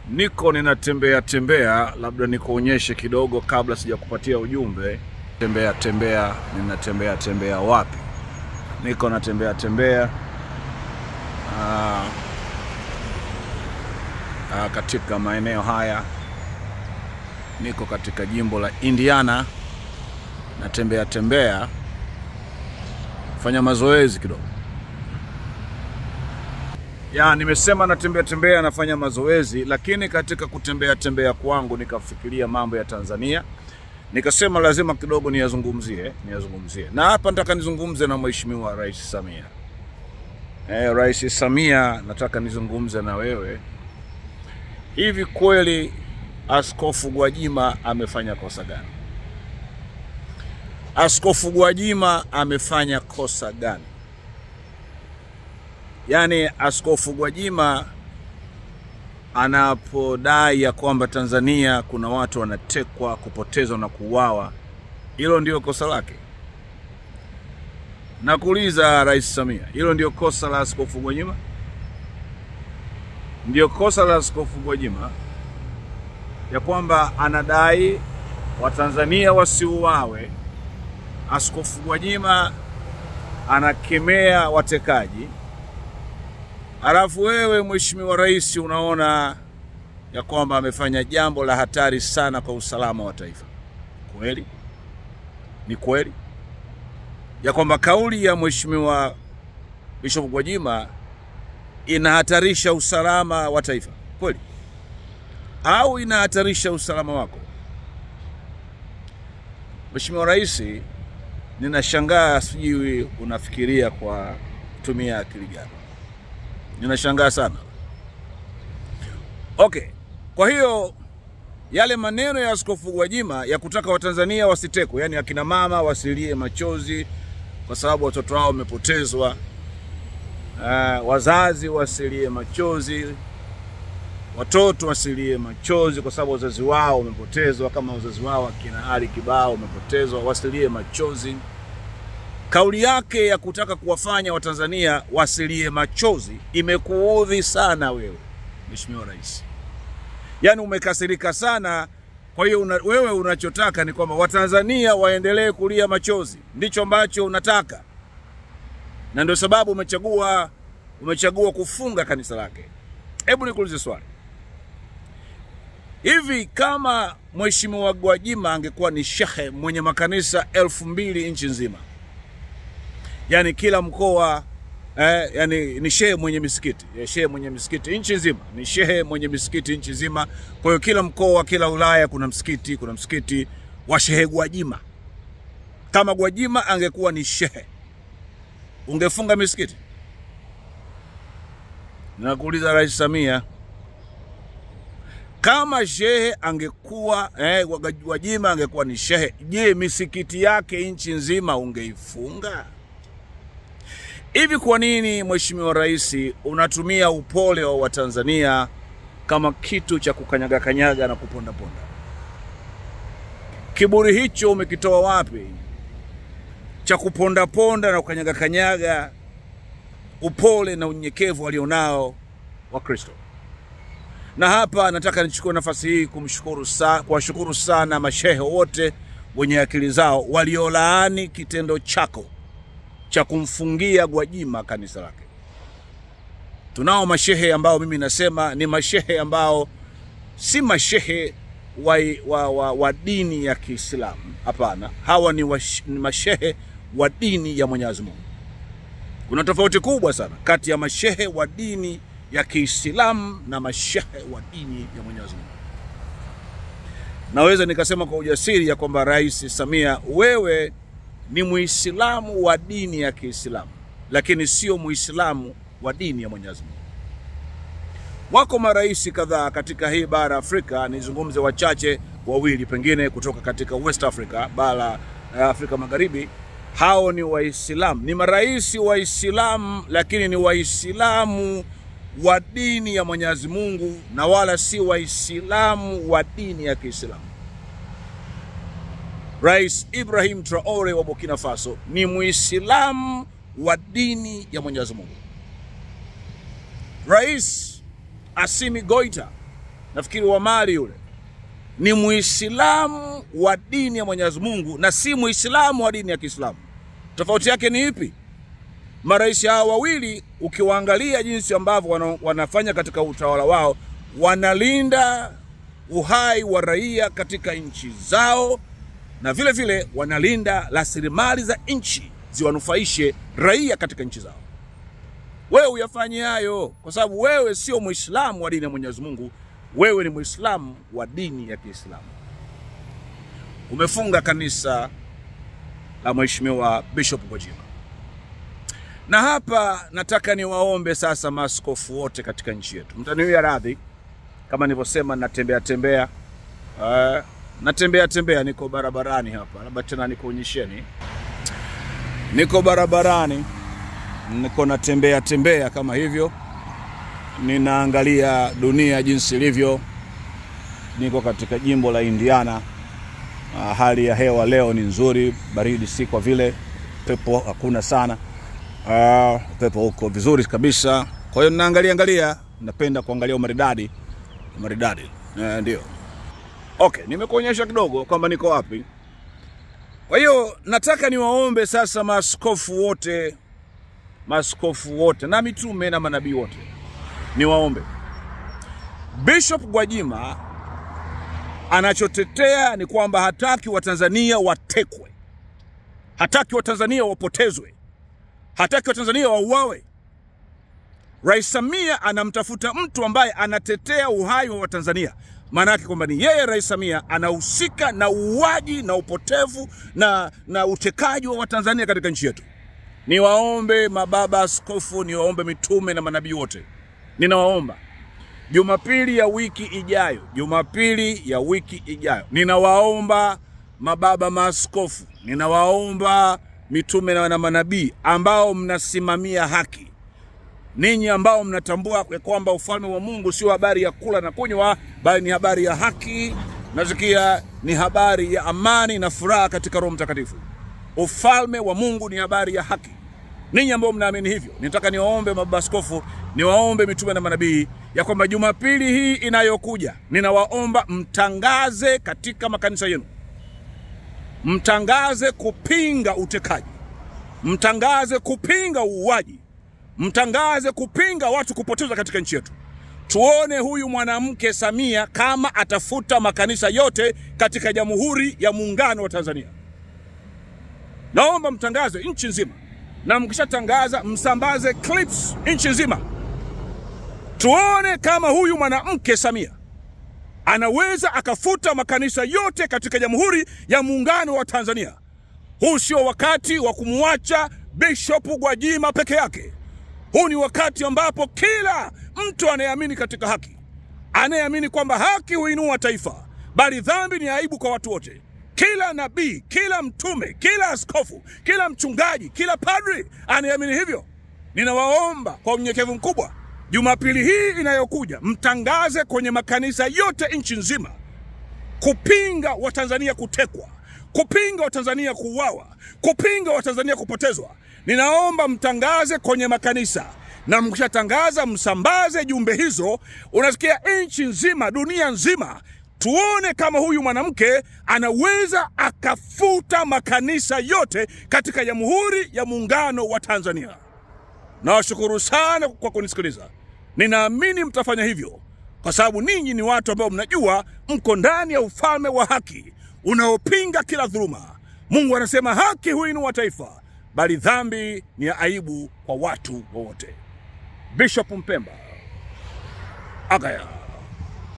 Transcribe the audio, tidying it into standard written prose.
Niko ninatembea, labda nikuonyeshe kidogo kabla sijakupatia ujumbe. Ninatembea wapi? Niko natembea katika maeneo haya. Niko katika jimbo la Indiana. Natembea fanya mazoezi kidogo. Nimesema natembea nafanya mazoezi, lakini katika kutembea kwangu nikafikiria mambo ya Tanzania. Nikasema lazima kidogo niyazungumzie. Na hapa nataka nizungumze na Mheshimiwa Rais Samia. Rais Samia, nataka nizungumze na wewe. Hivi kweli Askofu Gwajima amefanya kosa gani? Askofu Gwajima amefanya kosa gani? Askofu Gwajima anapodai ya kwamba Tanzania kuna watu wanatekwa, kupotezwa na kuuawa, hilo ndio kosa lake? Nakuuliza Rais Samia, hilo ndio kosa la Askofu Gwajima? Ndio kosa la Askofu Gwajima ya kwamba anadai Watanzania wasiuawe? Askofu Gwajima anakemea watekaji, alafu wewe Mheshimiwa Rais unaona ya kwamba amefanya jambo la hatari sana kwa usalama wa taifa? Kweli? Ni kweli ya kwamba kauli ya Mheshimiwa Bishop Gwajima inahatarisha usalama wa taifa? Kweli? Au inahatarisha usalama wako? Mheshimiwa Rais, ninashangaa, sijui unafikiria kwa kutumia akili gani. Ninashangaa sana. Okay. Kwa hiyo yale maneno ya Askofu Gwajima ya kutaka Watanzania wasitekwe, akina mama wasilie machozi kwa sababu watoto wao wamepotezwa, wazazi wasilie machozi, watoto wasilie machozi kwa sababu wazazi wao wamepotezwa, kama wazazi wao akina Ali Kibao wamepotezwa, wasilie machozi. Kauli yake ya kutaka kuwafanya Watanzania wasilie machozi imekuudhi sana wewe Mheshimiwa Rais. Umekasirika sana. Kwa hiyo wewe unachotaka ni kwamba Watanzania waendelee kulia machozi. Ndicho ambacho unataka. Na ndio sababu umechagua kufunga kanisa lake. Hebu nikuulize swali. Hivi kama Mheshimiwa Gwajima angekuwa ni shehe mwenye makanisa 2000 nchi nzima, kila mkoa ni shehe mwenye misikiti, shehe mwenye misikiti nchi nzima, ni shehe mwenye misikiti nchi nzima. Kwa hiyo kila mkoa, kila wilaya kuna msikiti wa Shehe Gwajima. Kama Gwajima angekuwa ni shehe, ungefunga misikiti? Nakuuliza Rais Samia, kama shehe angekuwa Gwajima angekuwa ni shehe, je, misikiti yake nchi nzima ungeifunga? Hivi kwa nini Mheshimiwa Rais unatumia upole wa Watanzania kama kitu cha kukanyaga na kuponda? Kiburi hicho umekitoa wapi? Cha kuponda na kukanyaga upole na unyenyekevu walionao wa Kristo. Na hapa nataka nichukue nafasi hii kuwashukuru sana mashehe wote wenye akili zao waliolaani kitendo chako cha kumfungia Gwajima kanisa lake. Tunao mashehe ambao mimi nasema ni mashehe ambao si mashehe wa dini ya Kiislamu. Hapana, hawa ni mashehe wa dini ya Mwenyezi Mungu. Kuna tofauti kubwa sana kati ya mashehe wa dini ya Kiislamu na mashehe wa dini ya Mwenyezi Mungu. Naweza nikasema kwa ujasiri ya kwamba Rais Samia, wewe ni Muislamu wa dini ya Kiislamu, lakini sio Muislamu wa dini ya Mwenyezi Mungu. Wako marais kadhaa katika hii bara Afrika, nizungumze wachache wawili pengine kutoka katika West Africa, bara Afrika Magharibi. Hao ni Waislamu, ni marais Waislamu, lakini ni Waislamu wa dini ya Mwenyezi Mungu na wala si Waislamu wa dini ya Kiislamu. Rais Ibrahim Traore wa Burkina Faso ni Muislamu wa dini ya Mwenyezi Mungu. Rais Assimi Goita nafikiri wa Mali yule, ni Muislamu wa dini ya Mwenyezi Mungu na si Muislamu wa dini ya Kiislamu. Tofauti yake ni ipi? Marais hao wawili ukiwaangalia jinsi ambavyo wanafanya katika utawala wao, wanalinda uhai wa raia katika nchi zao, na vile vile wanalinda rasilimali za nchi ziwanufaishe raia katika nchi zao. Wewe uyafanye hayo kwa sababu wewe sio Muislamu wa dini ya Mwenyezi Mungu, wewe ni Muislamu wa dini ya Kiislamu. Umefunga kanisa la Mheshimiwa Bishop Gwajima. Na hapa nataka niwaombe sasa maaskofu wote katika nchi yetu. Mtaniwia radhi kama nilivyosema natembea tembea, niko barabarani hapa. Labda tena nikuonyesheni. Niko barabarani, niko natembea kama hivyo. Ninaangalia dunia jinsi ilivyo. Niko katika jimbo la Indiana. Hali ya hewa leo ni nzuri, baridi si kwa vile, pepo hakuna sana. Pepo uko vizuri kabisa. Kwa hiyo naangalia, napenda kuangalia umaridadi. Ndio. Okay, nimekuonyesha kidogo kwamba niko wapi. Kwa hiyo nataka niwaombe sasa maaskofu wote na mitume na manabii wote. Niwaombe. Bishop Gwajima anachotetea ni kwamba hataki Watanzania watekwe. Hataki Watanzania wapotezwe. Hataki Watanzania wauawe. Rais Samia anamtafuta mtu ambaye anatetea uhai wa Watanzania. Maana yake kwamba ni yeye Rais Samia anahusika na uuaji na upotevu na utekaji wa Watanzania katika nchi yetu. Niwaombe mababa askofu, niwaombe mitume na manabii wote. Ninawaomba Jumapili ya wiki ijayo, ninawaomba mababa maaskofu, ninawaomba mitume na manabii ambao mnasimamia haki. Ninyi ambao mnatambua kwamba ufalme wa Mungu sio habari ya kula na kunywa, bali ni habari ya haki, nasikia ni habari ya amani na furaha katika Roho Mtakatifu. Ufalme wa Mungu ni habari ya haki. Ninyi ambao mnaamini hivyo, nitaka niwaombe mababa askofu, niwaombe mitume na manabii ya kwamba Jumapili hii inayokuja, ninawaomba mtangaze katika makanisa yenu. Mtangaze kupinga utekaji. Mtangaze kupinga uuaji. Mtangaze kupinga watu kupotezwa katika nchi yetu. Tuone huyu mwanamke Samia kama atafuta makanisa yote katika Jamhuri ya Muungano wa Tanzania. Naomba mtangaze nchi nzima. Na mkishatangaza msambaze clips nchi nzima. Tuone kama huyu mwanamke Samia anaweza akafuta makanisa yote katika Jamhuri ya Muungano wa Tanzania. Huu sio wakati wa kumwacha Bishop Gwajima peke yake. Huu ni wakati ambapo kila mtu anayeamini katika haki, anayeamini kwamba haki huinua taifa, bali dhambi ni aibu kwa watu wote. Kila nabii, kila mtume, kila askofu, kila mchungaji, kila padri anayeamini hivyo, ninawaomba kwa unyenyekevu mkubwa, Jumapili hii inayokuja mtangaze kwenye makanisa yote nchi nzima kupinga Watanzania kutekwa, kupinga Watanzania kuuawa, kupinga Watanzania kupotezwa. Ninaomba mtangaze kwenye makanisa, na mkishatangaza msambaze jumbe hizo, unasikia nchi nzima, dunia nzima. Tuone kama huyu mwanamke anaweza akafuta makanisa yote katika Jamhuri ya Muungano wa Tanzania. Nawashukuru sana kwa kunisikiliza. Ninaamini mtafanya hivyo kwa sababu ninyi ni watu ambao mnajua mko ndani ya ufalme wa haki unaopinga kila dhuluma. Mungu anasema haki huinua taifa, bali dhambi ni aibu kwa watu wote. Bishop Mpemba Agaya.